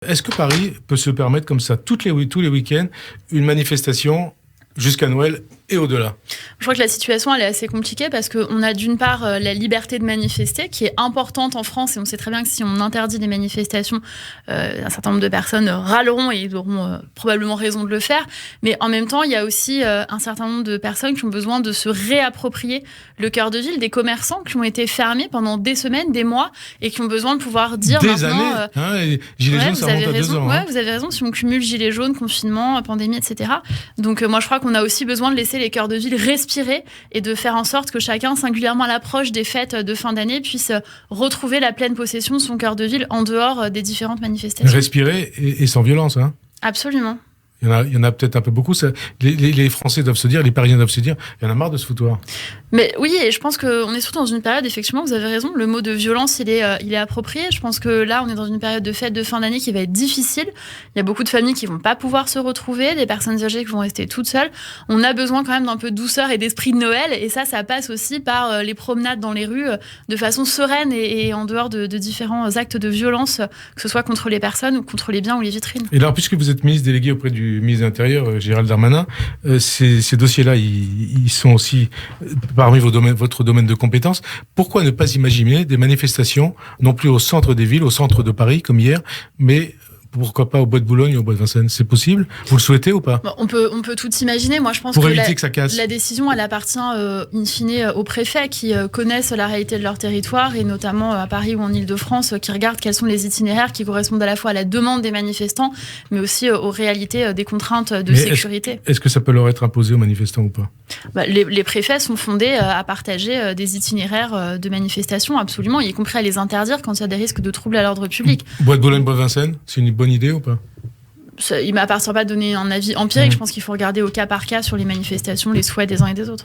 Est-ce que Paris peut se permettre comme ça, tous les week-ends, une manifestation jusqu'à Noël et au-delà? Je crois que la situation elle est assez compliquée parce qu'on a d'une part la liberté de manifester qui est importante en France et on sait très bien que si on interdit des manifestations, un certain nombre de personnes râleront et ils auront probablement raison de le faire. Mais en même temps, il y a aussi un certain nombre de personnes qui ont besoin de se réapproprier le cœur de ville, des commerçants qui ont été fermés pendant des semaines, des mois et qui ont besoin de pouvoir dire des maintenant... années, Gilets jaunes, ça remonte à 2 ans. Ouais, vous avez raison, si on cumule gilets jaunes, confinement, pandémie, etc. Donc moi je crois qu'on a aussi besoin de laisser les cœurs de ville respirer et de faire en sorte que chacun, singulièrement à l'approche des fêtes de fin d'année, puisse retrouver la pleine possession de son cœur de ville en dehors des différentes manifestations. Respirer et sans violence. Hein. Absolument. Il y en a peut-être un peu beaucoup. Les Français doivent se dire, les Parisiens doivent se dire, il y en a marre de ce foutoir. Mais oui, et je pense qu'on est surtout dans une période, effectivement, vous avez raison, le mot de violence, il est approprié. Je pense que là, on est dans une période de fête de fin d'année qui va être difficile. Il y a beaucoup de familles qui vont pas pouvoir se retrouver, des personnes âgées qui vont rester toutes seules. On a besoin quand même d'un peu de douceur et d'esprit de Noël, et ça passe aussi par les promenades dans les rues de façon sereine et en dehors de différents actes de violence, que ce soit contre les personnes ou contre les biens ou les vitrines. Et alors, puisque vous êtes ministre délégué auprès du ministre de l'Intérieur, Gérald Darmanin, ces dossiers-là, ils sont aussi parmi votre domaine de compétences. Pourquoi ne pas imaginer des manifestations, non plus au centre des villes, au centre de Paris, comme hier, mais pourquoi pas au Bois de Boulogne, au Bois de Vincennes? C'est possible? Vous le souhaitez ou pas? Bon, on peut tout imaginer. Moi, je pense pour que éviter que ça casse. La décision, elle appartient in fine aux préfets qui connaissent la réalité de leur territoire et notamment à Paris ou en Île-de-France, qui regardent quels sont les itinéraires qui correspondent à la fois à la demande des manifestants, mais aussi aux réalités des contraintes de sécurité. Est-ce que ça peut leur être imposé aux manifestants ou pas? Les préfets sont fondés à partager des itinéraires de manifestation, absolument, y compris à les interdire quand il y a des risques de troubles à l'ordre public. Bois de Boulogne, Bois de Vincennes, c'est une bonne idée ou pas? Il ne m'appartient pas de donner un avis empirique. Je pense qu'il faut regarder au cas par cas sur les manifestations, les souhaits des uns et des autres.